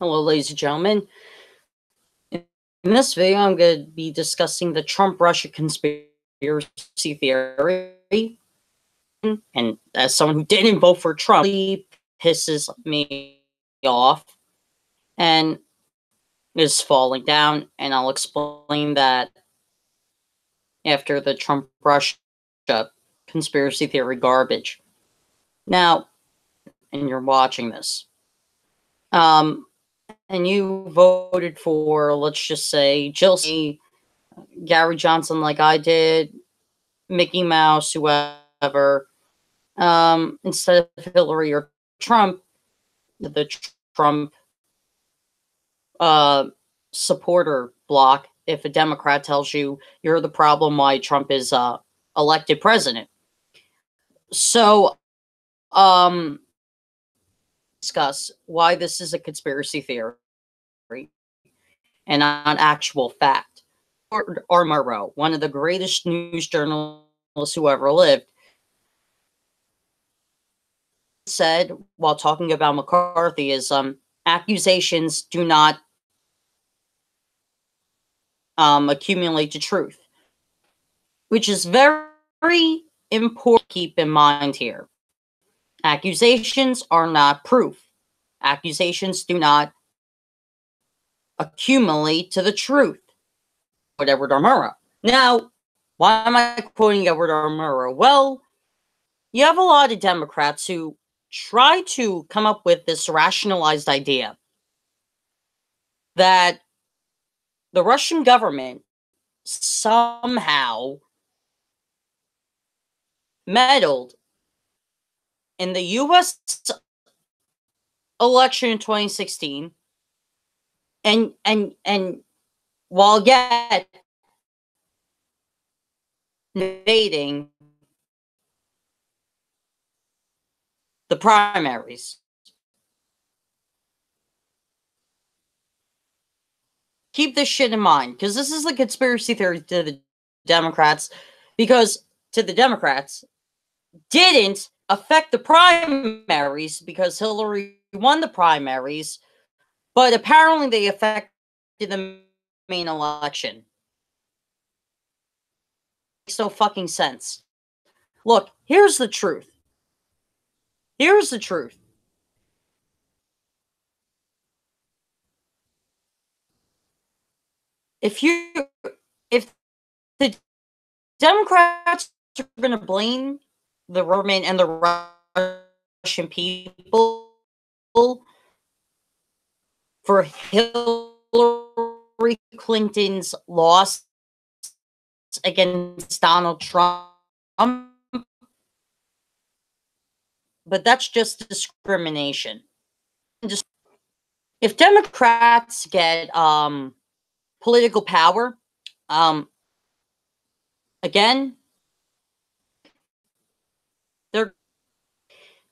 Hello, ladies and gentlemen. In this video, I'm going to be discussing the Trump-Russia conspiracy theory. And as someone who didn't vote for Trump, it pisses me off and is falling down. And I'll explain that after the Trump-Russia conspiracy theory garbage. Now, and you're watching this. And you voted for, let's just say, Jill, Gary Johnson, like I did, Mickey Mouse, whoever, instead of Hillary or Trump, the Trump supporter block. If a Democrat tells you you're the problem why Trump is elected president, so discuss why this is a conspiracy theory and not actual fact. R. Murrow, one of the greatest news journalists who ever lived, said while talking about McCarthyism, accusations do not accumulate to truth, which is very important to keep in mind here. Accusations are not proof. Accusations do not accumulate to the truth. Edward R. Murrow. Now, why am I quoting Edward R. Murrow? Well, you have a lot of Democrats who try to come up with this rationalized idea that the Russian government somehow meddled in the U.S. election in 2016, and while yet invading the primaries. Keep this shit in mind, because this is a conspiracy theory to the Democrats, because to the Democrats, didn't affect the primaries because Hillary won the primaries, but apparently they affected the main election. Makes no fucking sense. Look, here's the truth. Here's the truth. If the Democrats are going to blame the government and the Russian people for Hillary Clinton's loss against Donald Trump, but that's just discrimination. If Democrats get political power, again,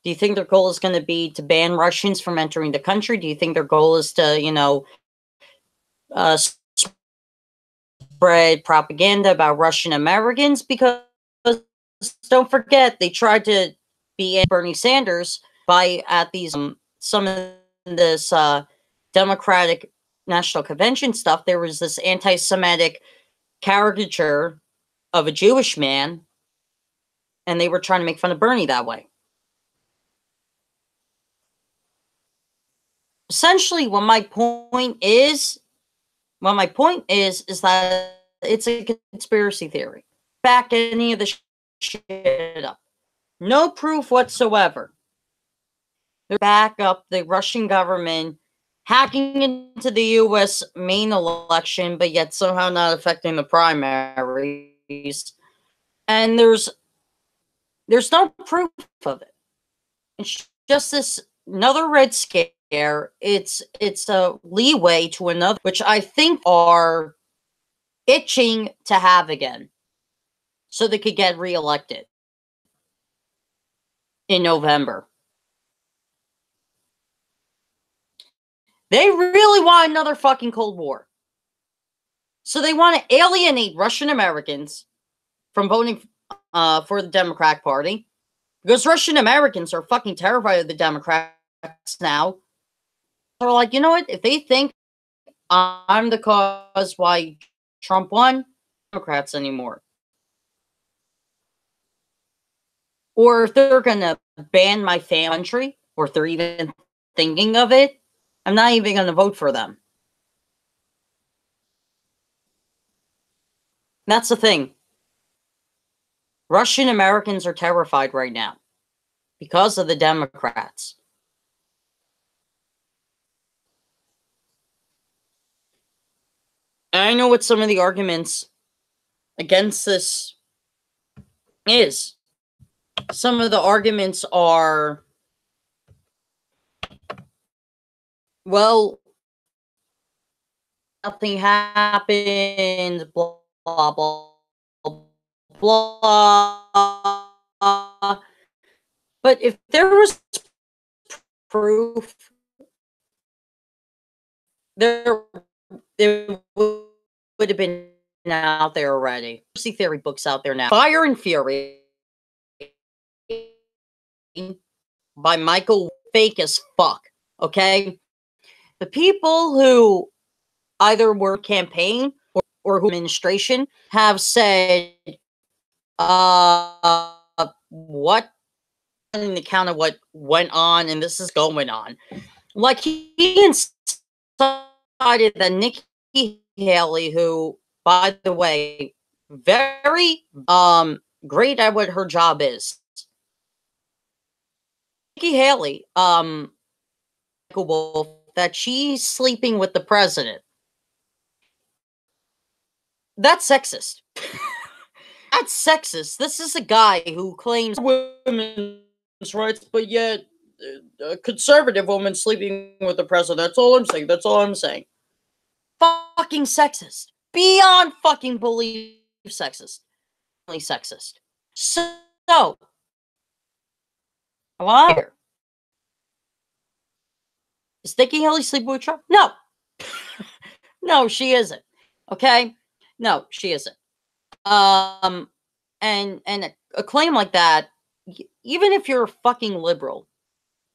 do you think their goal is going to be to ban Russians from entering the country? Do you think their goal is to, spread propaganda about Russian Americans? Because don't forget, they tried to be Bernie Sanders at these some of this Democratic National Convention stuff. There was this anti-Semitic caricature of a Jewish man, and they were trying to make fun of Bernie that way. Essentially, what my point is that it's a conspiracy theory. Back any of the shit up. No proof whatsoever. They back up the Russian government hacking into the U.S. main election, but yet somehow not affecting the primaries. And there's no proof of it. It's just this another Red Scare. It's a leeway to another, which I think are itching to have again, so they could get reelected in November. They really want another fucking Cold War. So they want to alienate Russian Americans from voting for the Democratic Party, because Russian Americans are fucking terrified of the Democrats now. are like, you know what? If they think I'm the cause why Trump won, Democrats anymore. Or if they're going to ban my country, or if they're even thinking of it, I'm not even going to vote for them. That's the thing. Russian Americans are terrified right now because of the Democrats. And I know what some of the arguments against this is. Some of the arguments are, well, nothing happened, blah, blah, blah, blah. But if there was proof, there it would have been out there already. Conspiracy theory books out there now. Fire and Fury by Michael, fake as fuck. Okay, the people who either were campaign or who administration have said, what on the account of what went on, and this is going on. Like, he incited that Nikki Haley, who, by the way, very great at what her job is. Nikki Haley, that she's sleeping with the president. That's sexist. That's sexist. This is a guy who claims women's rights, but yet a conservative woman sleeping with the president. That's all I'm saying. That's all I'm saying. Fucking sexist. Beyond fucking belief sexist. Really sexist. So, I here. Is Nikki Haley sleeping with Trump? No. No, she isn't. Okay? No, she isn't. And a claim like that, even if you're a fucking liberal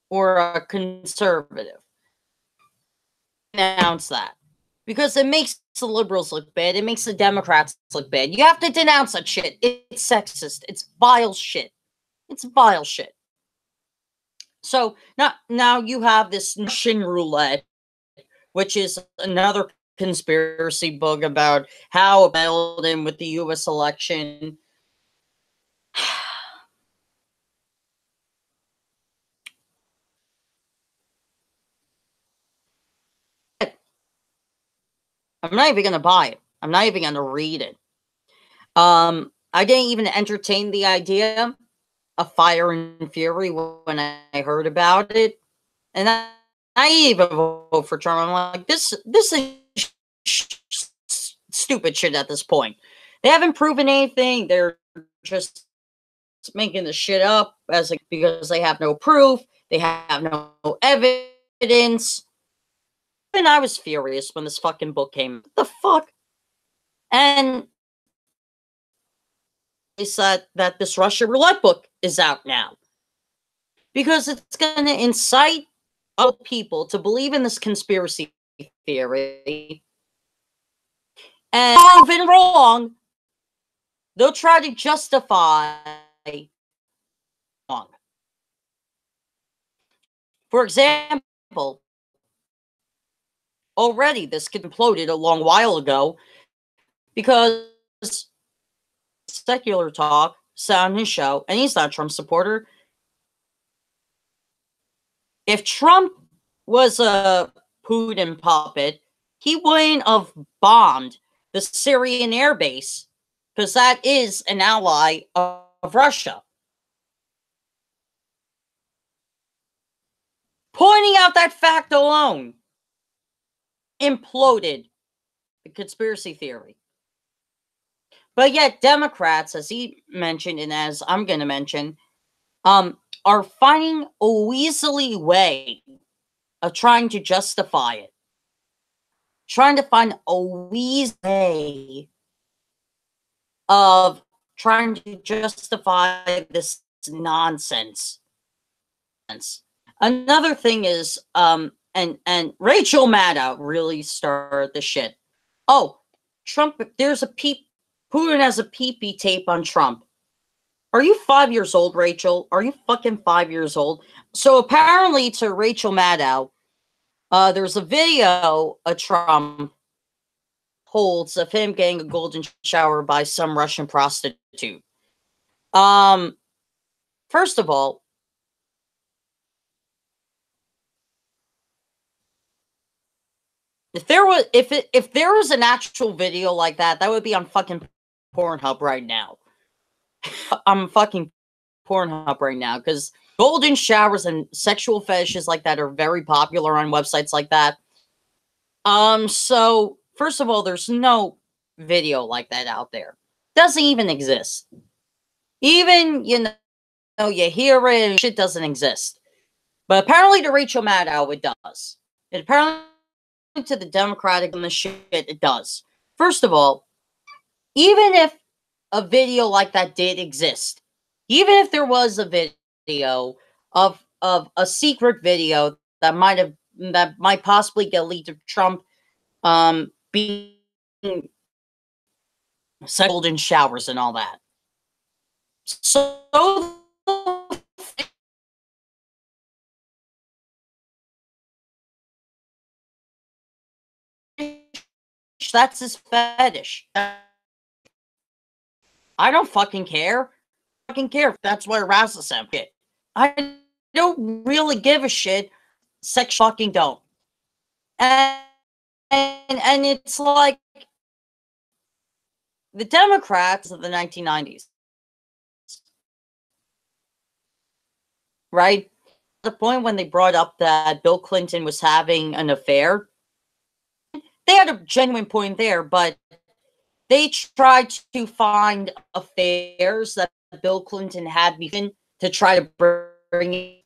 or a conservative, announce that, because it makes the liberals look bad. It makes the Democrats look bad. You have to denounce that shit. It's sexist. It's vile shit. It's vile shit. So now you have this Russian roulette, which is another conspiracy book about how it meddled in with the U.S. election. I'm not even going to buy it. I'm not even going to read it. I didn't even entertain the idea of Fire and Fury when I heard about it, and I even vote for Trump. I'm like, this is stupid shit at this point. They haven't proven anything. They're just making the shit up because they have no proof. They have no evidence. And I was furious when this fucking book came. What the fuck? And they said that this Russian roulette book is out now because it's going to incite other people to believe in this conspiracy theory. And proven wrong, they'll try to justify wrong. For example, already this imploded a long while ago because Secular Talk said on his show, and he's not a Trump supporter, if Trump was a Putin puppet, he wouldn't have bombed the Syrian airbase, because that is an ally of Russia. Pointing out that fact alone imploded the conspiracy theory. But yet Democrats, as he mentioned and as I'm going to mention, are finding a weaselly way of trying to justify it. Trying to find a weaselly way of trying to justify this nonsense. Another thing is, and Rachel Maddow really started the shit. Oh, Trump, Putin has a pee-pee tape on Trump. Are you 5 years old, Rachel? Are you fucking 5 years old? So apparently to Rachel Maddow, there's a video of Trump holds of him getting a golden shower by some Russian prostitute. First of all, if there was an actual video like that, that would be on fucking Pornhub right now. I'm fucking Pornhub right now because golden showers and sexual fetishes like that are very popular on websites like that. So first of all, there's no video like that out there. Doesn't even exist. Even, you know, you hear it and shit doesn't exist. But apparently to Rachel Maddow, it does. And apparently to the Democratic and the shit, it does. First of all, even if a video like that did exist, even if there was a video of a secret video that might possibly get leaked to Trump being golden showers and all that. So that's his fetish. I don't fucking care. I fucking care if that's what arouses him. I don't really give a shit. Sex fucking don't. And it's like the Democrats of the 1990s, right? The point when they brought up that Bill Clinton was having an affair, they had a genuine point there, but they tried to find affairs that Bill Clinton had before to try to bring it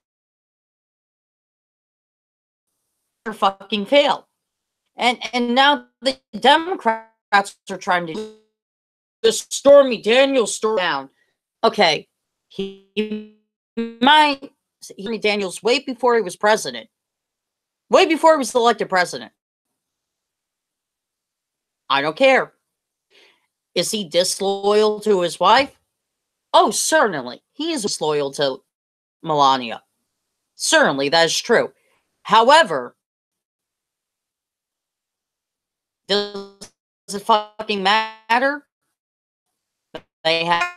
to fucking fail. And now the Democrats are trying to the Stormy Daniels story down. Okay, Stormy Daniels way before he was president, way before he was elected president. I don't care. Is he disloyal to his wife? Oh, certainly. He is disloyal to Melania. Certainly, that is true. However, does it fucking matter? They have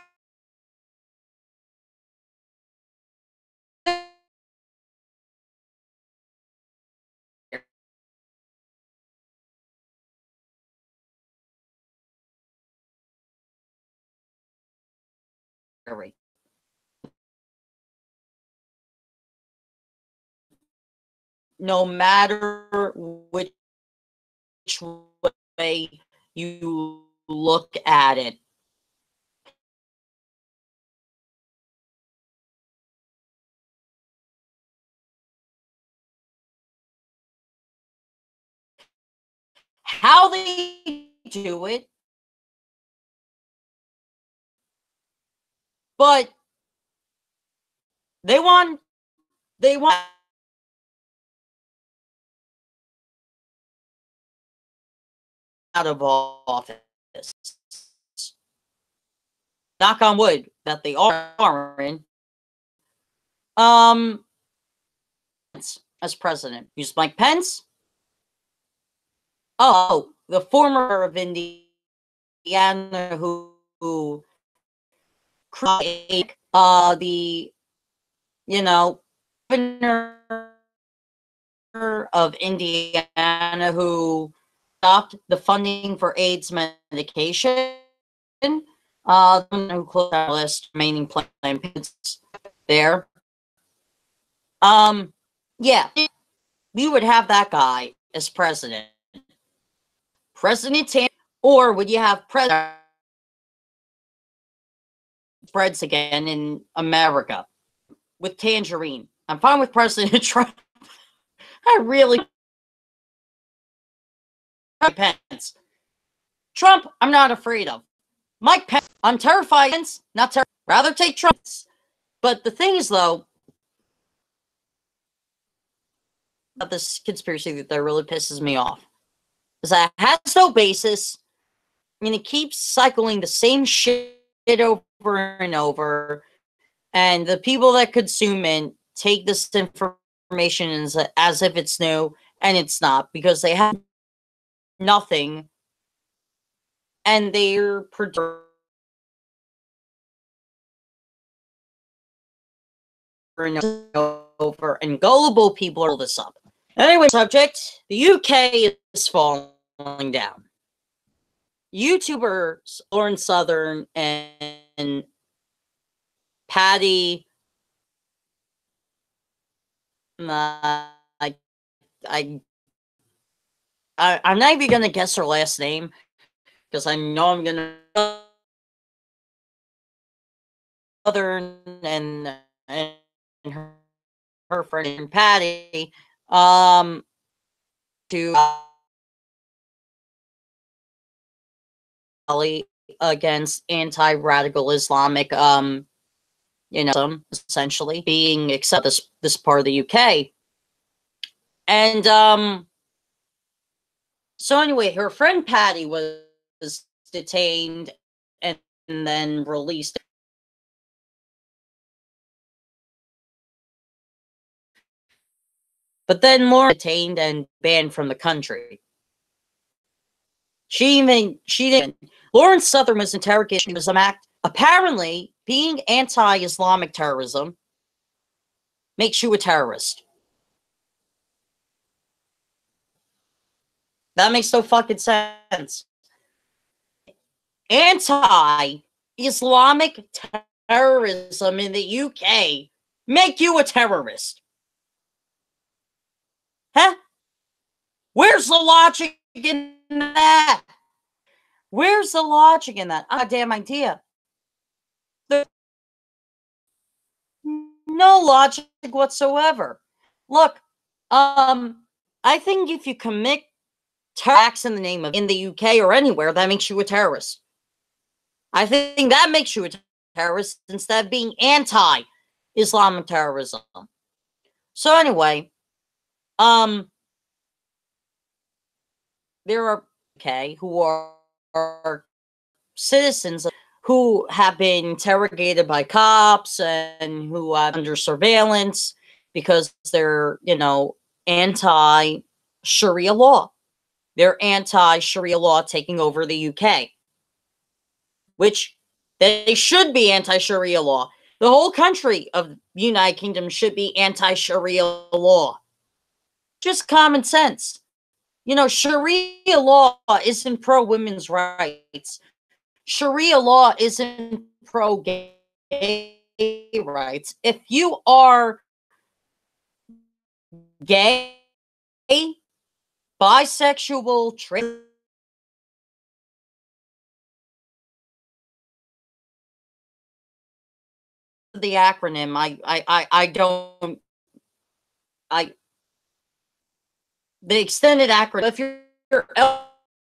no matter which way you look at it. How they do it, but they want out of office. Knock on wood that they are in. As president, use Mike Pence. Oh, the former of Indiana who created the governor of Indiana who stopped the funding for AIDS medication. Who closed our list, remaining Planned Parenthood there. Yeah, we would have that guy as president. President or would you have president spreads again in America with Tangerine? I'm fine with President Trump. I really Pence. Trump, I'm not afraid of. Mike Pence, I'm terrified. Not terrified. Rather take Trump. But the thing is, though, this conspiracy that really pisses me off is that it has no basis. I mean, it keeps cycling the same shit over and over, and the people that consume it take this information as if it's new, and it's not, because they have nothing, and they're over, and gullible people are this up. Anyway, subject, the UK is falling down. YouTubers Lauren Southern and Patty, I'm not even gonna guess her last name because I know I'm gonna Southern and her friend Patty to against anti-radical Islamic essentially being accepted this part of the UK. And so anyway, her friend Patty was detained and then released. But then Lauren detained and banned from the country. She didn't. Lauren Southern was interrogated. She was act. Apparently, being anti-Islamic terrorism makes you a terrorist. That makes no fucking sense. Anti-Islamic terrorism in the UK make you a terrorist. Huh? Where's the logic in that? Where's the logic in that? Ah, damn idea. There's no logic whatsoever. Look, I think if you commit acts in the name of in the UK or anywhere, that makes you a terrorist. I think that makes you a terrorist instead of being anti-Islamic terrorism. So anyway, there are who are citizens who have been interrogated by cops and who are under surveillance because they're, anti-Sharia law. They're anti-Sharia law taking over the UK, which they should be anti-Sharia law. The whole country of the United Kingdom should be anti-Sharia law. Just common sense. Sharia law isn't pro-women's rights. Sharia law isn't pro-gay rights. If you are gay, bisexual, trans, the acronym, the extended acronym. If you're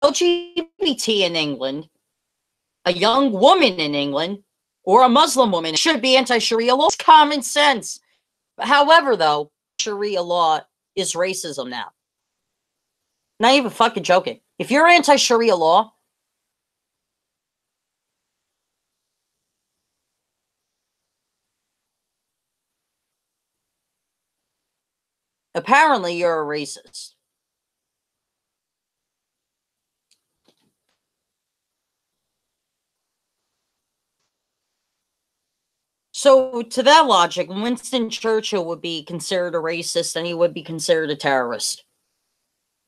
LGBT in England, a young woman in England, or a Muslim woman, it should be anti-Sharia law. It's common sense. However, though, Sharia law is racism now. Not even fucking joking. If you're anti-Sharia law, apparently you're a racist. So, to that logic, Winston Churchill would be considered a racist and he would be considered a terrorist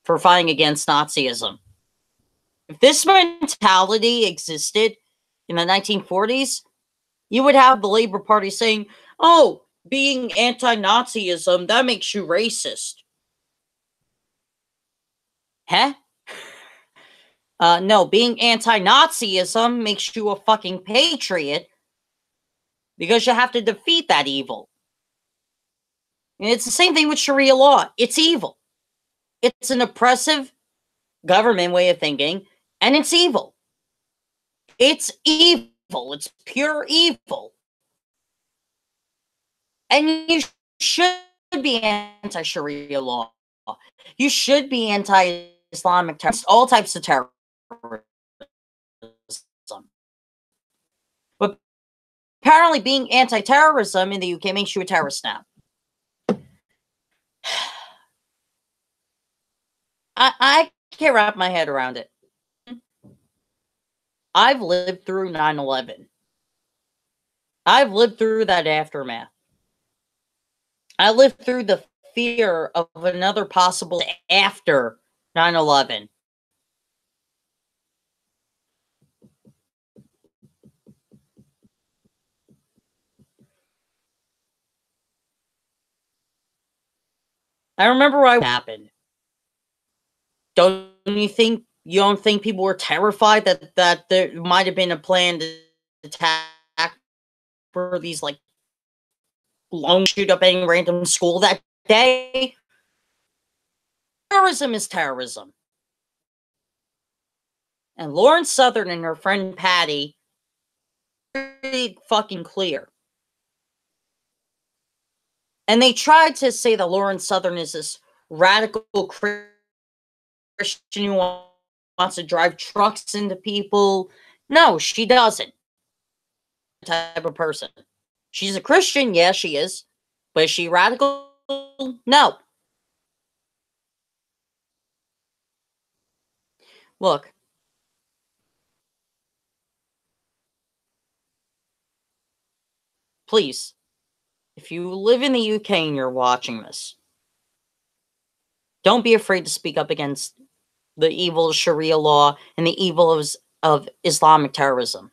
for fighting against Nazism. If this mentality existed in the 1940s, you would have the Labor Party saying, oh, being anti-Nazism, that makes you racist. Huh? No, being anti-Nazism makes you a fucking patriot because you have to defeat that evil. And it's the same thing with Sharia law. It's evil. It's an oppressive government way of thinking, and it's evil. It's evil. It's pure evil. And you should be anti-Sharia law. You should be anti-Islamic terrorist, all types of terrorism. But apparently being anti-terrorism in the UK makes you a terrorist now. I can't wrap my head around it. I've lived through 9/11. I've lived through that aftermath. I lived through the fear of another possible after 9/11. I remember what happened. You don't think people were terrified that there might have been a planned attack for these like lone shoot up any random school that day? Terrorism is terrorism. And Lauren Southern and her friend Patty pretty fucking clear. And they tried to say that Lauren Southern is this radical Christian who wants to drive trucks into people. No, she doesn't. Type of person. She's a Christian, yeah, she is. But is she radical? No. Look. Please, if you live in the UK and you're watching this, don't be afraid to speak up against the evil of Sharia law and the evil of Islamic terrorism.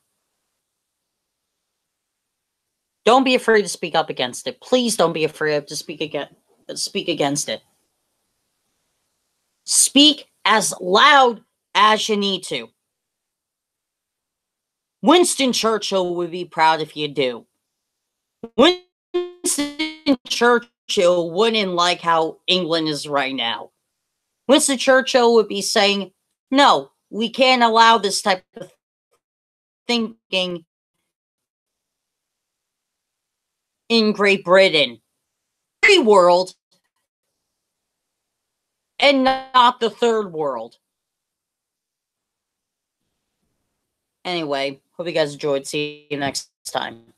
Don't be afraid to speak up against it. Please don't be afraid to speak against it. Speak as loud as you need to. Winston Churchill would be proud if you do. Winston Churchill wouldn't like how England is right now. Winston Churchill would be saying, no, we can't allow this type of thinking in Great Britain. Free world and not the third world. Anyway, hope you guys enjoyed. See you next time.